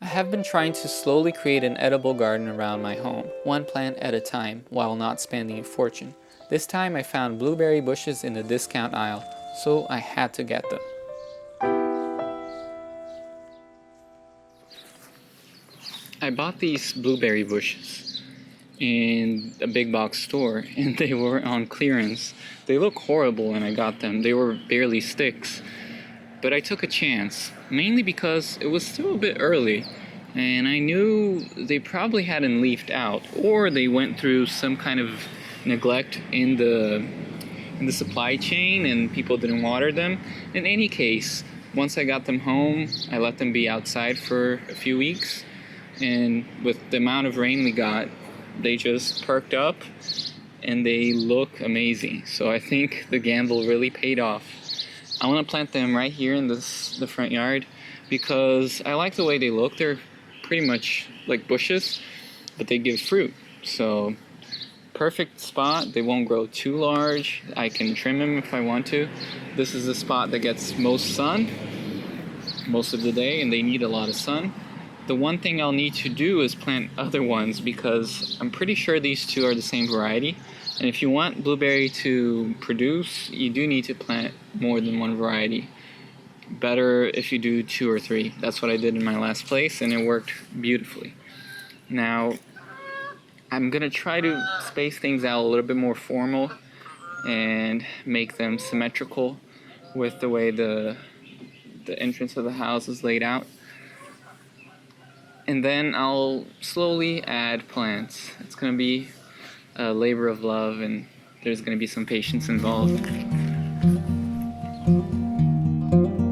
I have been trying to slowly create an edible garden around my home, one plant at a time, while not spending a fortune. This time I found blueberry bushes in the discount aisle, so I had to get them. I bought these blueberry bushes in a big box store and they were on clearance. They look horrible when I got them. They were barely sticks. But I took a chance, mainly because it was still a bit early and I knew they probably hadn't leafed out or they went through some kind of neglect in the supply chain and people didn't water them. In any case, once I got them home, I let them be outside for a few weeks, and with the amount of rain we got, they just perked up and they look amazing. So I think the gamble really paid off. I want to plant them right here in the front yard because I like the way they look. They're pretty much like bushes, but they give fruit. So perfect spot. They won't grow too large. I can trim them if I want to. This is the spot that gets most sun most of the day, and they need a lot of sun. The one thing I'll need to do is plant other ones because I'm pretty sure these two are the same variety. And if you want blueberry to produce, you do need to plant more than one variety. Better if you do 2 or 3. That's what I did in my last place and it worked beautifully. Now, I'm gonna try to space things out a little bit more formal and make them symmetrical with the way the entrance of the house is laid out. And then I'll slowly add plants. It's gonna be a labor of love and there's gonna be some patience involved.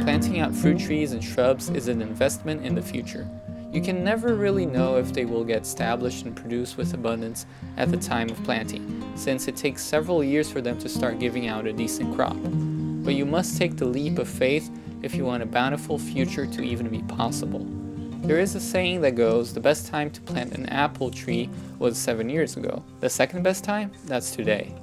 Planting out fruit trees and shrubs is an investment in the future. You can never really know if they will get established and produce with abundance at the time of planting, since it takes several years for them to start giving out a decent crop. But you must take the leap of faith if you want a bountiful future to even be possible. There is a saying that goes, the best time to plant an apple tree was 7 years ago. The second best time? That's today.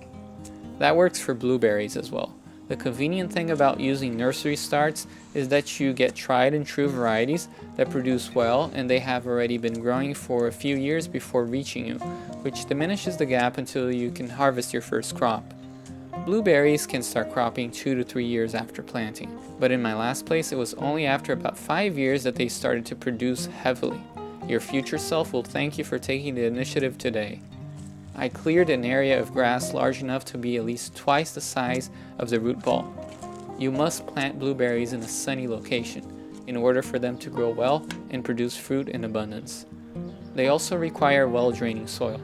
That works for blueberries as well. The convenient thing about using nursery starts is that you get tried and true varieties that produce well and they have already been growing for a few years before reaching you, which diminishes the gap until you can harvest your first crop. Blueberries can start cropping 2 to 3 years after planting, but in my last place it was only after about 5 years that they started to produce heavily. Your future self will thank you for taking the initiative today. I cleared an area of grass large enough to be at least twice the size of the root ball. You must plant blueberries in a sunny location in order for them to grow well and produce fruit in abundance. They also require well-draining soil.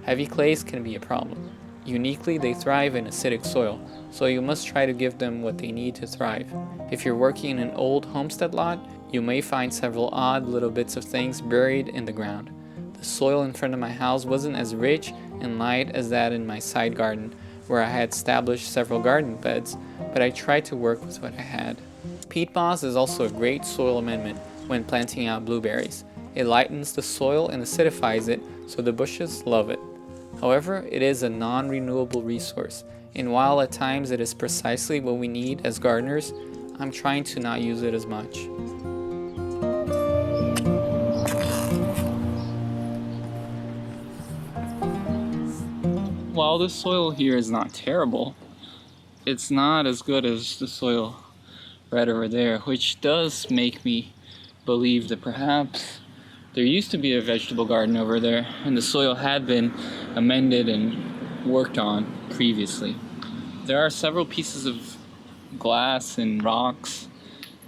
Heavy clays can be a problem. Uniquely, they thrive in acidic soil, so you must try to give them what they need to thrive. If you're working in an old homestead lot, you may find several odd little bits of things buried in the ground. The soil in front of my house wasn't as rich and light as that in my side garden, where I had established several garden beds, but I tried to work with what I had. Peat moss is also a great soil amendment when planting out blueberries. It lightens the soil and acidifies it, so the bushes love it. However, it is a non-renewable resource, and while at times it is precisely what we need as gardeners, I'm trying to not use it as much. While the soil here is not terrible, it's not as good as the soil right over there, which does make me believe that perhaps there used to be a vegetable garden over there and the soil had been amended and worked on previously. There are several pieces of glass and rocks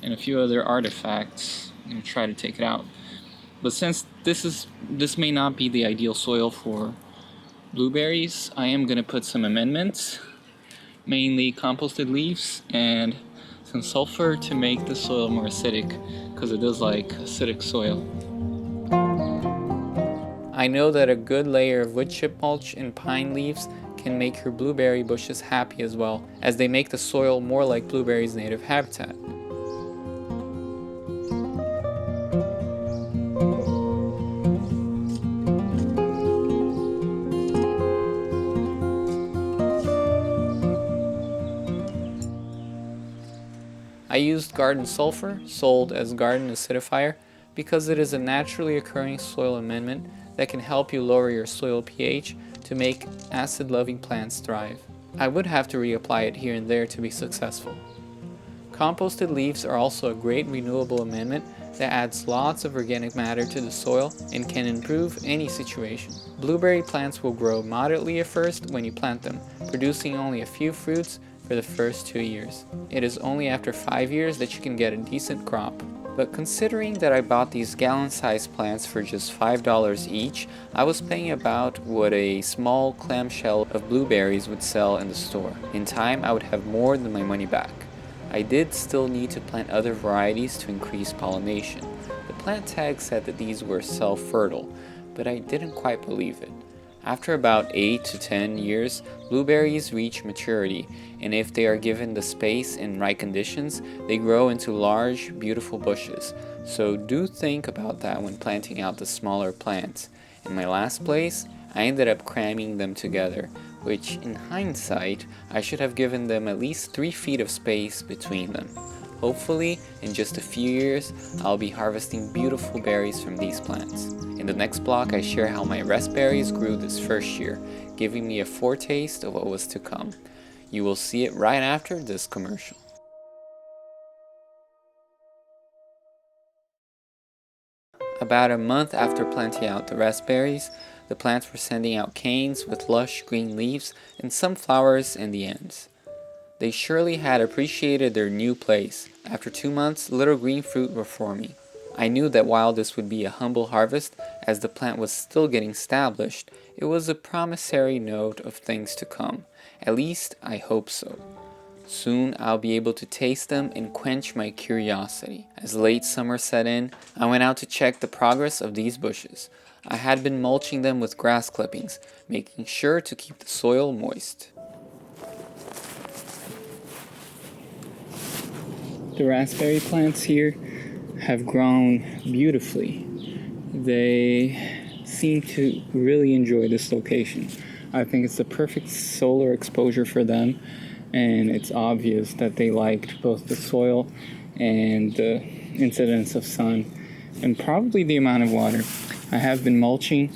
and a few other artifacts. I'm going to try to take it out. But since this may not be the ideal soil for blueberries, I am going to put some amendments, mainly composted leaves and some sulfur to make the soil more acidic, because it does like acidic soil. I know that a good layer of wood chip mulch and pine leaves can make your blueberry bushes happy as well, as they make the soil more like blueberries' native habitat. I used garden sulfur, sold as garden acidifier, because it is a naturally occurring soil amendment that can help you lower your soil pH to make acid-loving plants thrive. I would have to reapply it here and there to be successful. Composted leaves are also a great renewable amendment that adds lots of organic matter to the soil and can improve any situation. Blueberry plants will grow moderately at first when you plant them, producing only a few fruits for the first 2 years. It is only after 5 years that you can get a decent crop. But considering that I bought these gallon-sized plants for just $5 each, I was paying about what a small clamshell of blueberries would sell in the store. In time, I would have more than my money back. I did still need to plant other varieties to increase pollination. The plant tag said that these were self-fertile, but I didn't quite believe it. After about 8 to 10 years, blueberries reach maturity, and if they are given the space and right conditions, they grow into large, beautiful bushes. So do think about that when planting out the smaller plants. In my last place, I ended up cramming them together, which in hindsight, I should have given them at least 3 feet of space between them. Hopefully, in just a few years, I'll be harvesting beautiful berries from these plants. In the next block, I share how my raspberries grew this first year, giving me a foretaste of what was to come. You will see it right after this commercial. About a month after planting out the raspberries, the plants were sending out canes with lush green leaves and some flowers in the ends. They surely had appreciated their new place. After 2 months, little green fruit were forming. I knew that while this would be a humble harvest, as the plant was still getting established, it was a promissory note of things to come. At least, I hope so. Soon, I'll be able to taste them and quench my curiosity. As late summer set in, I went out to check the progress of these bushes. I had been mulching them with grass clippings, making sure to keep the soil moist. The raspberry plants here have grown beautifully. They seem to really enjoy this location. I think it's the perfect solar exposure for them, and it's obvious that they liked both the soil and the incidence of sun, and probably the amount of water. I have been mulching,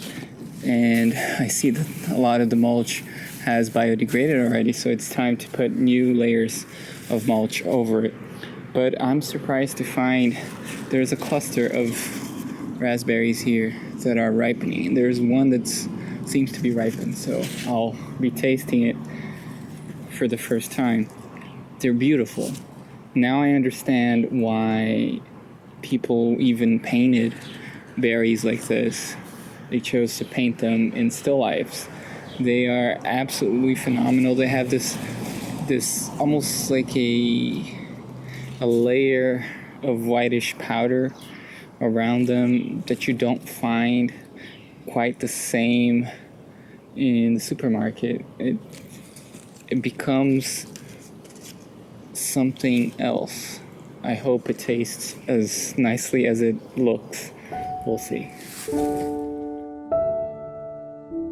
and I see that a lot of the mulch has biodegraded already, so it's time to put new layers of mulch over it. But I'm surprised to find there's a cluster of raspberries here that are ripening. There's one that seems to be ripened, so I'll be tasting it for the first time. They're beautiful. Now I understand why people even painted berries like this. They chose to paint them in still lifes. They are absolutely phenomenal. They have this almost like a layer of whitish powder around them that you don't find quite the same in the supermarket. It becomes something else. I hope it tastes as nicely as it looks. We'll see.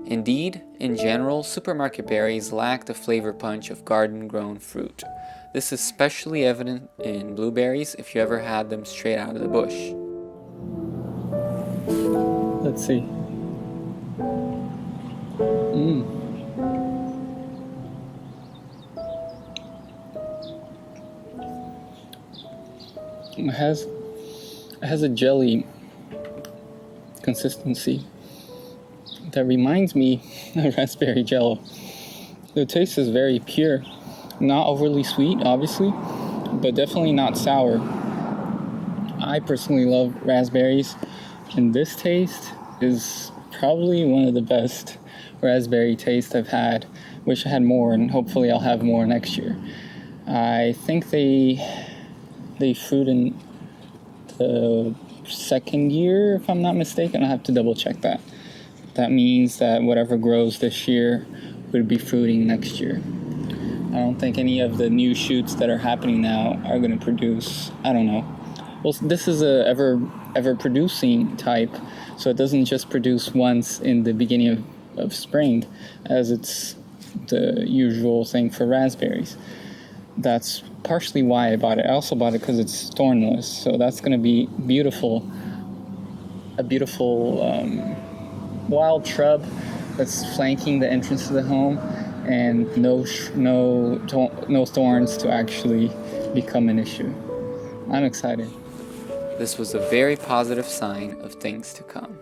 Indeed, in general, supermarket berries lack the flavor punch of garden-grown fruit. This is especially evident in blueberries if you ever had them straight out of the bush. Let's see. It has a jelly consistency that reminds me of raspberry jello. The taste is very pure, not overly sweet, obviously, but definitely not sour. I personally love raspberries, and this taste is probably one of the best raspberry tastes I've had. Wish I had more, and hopefully I'll have more next year. I think they fruit in the second year, if I'm not mistaken. I'll have to double check that. That means that whatever grows this year would be fruiting next year. I don't think any of the new shoots that are happening now are going to produce, I don't know. Well, this is a ever producing type, so it doesn't just produce once in the beginning of spring, as it's the usual thing for raspberries. That's partially why I bought it. I also bought it because it's thornless, so that's going to be beautiful a beautiful wild shrub that's flanking the entrance to the home, and no thorns to actually become an issue. I'm excited. This was a very positive sign of things to come.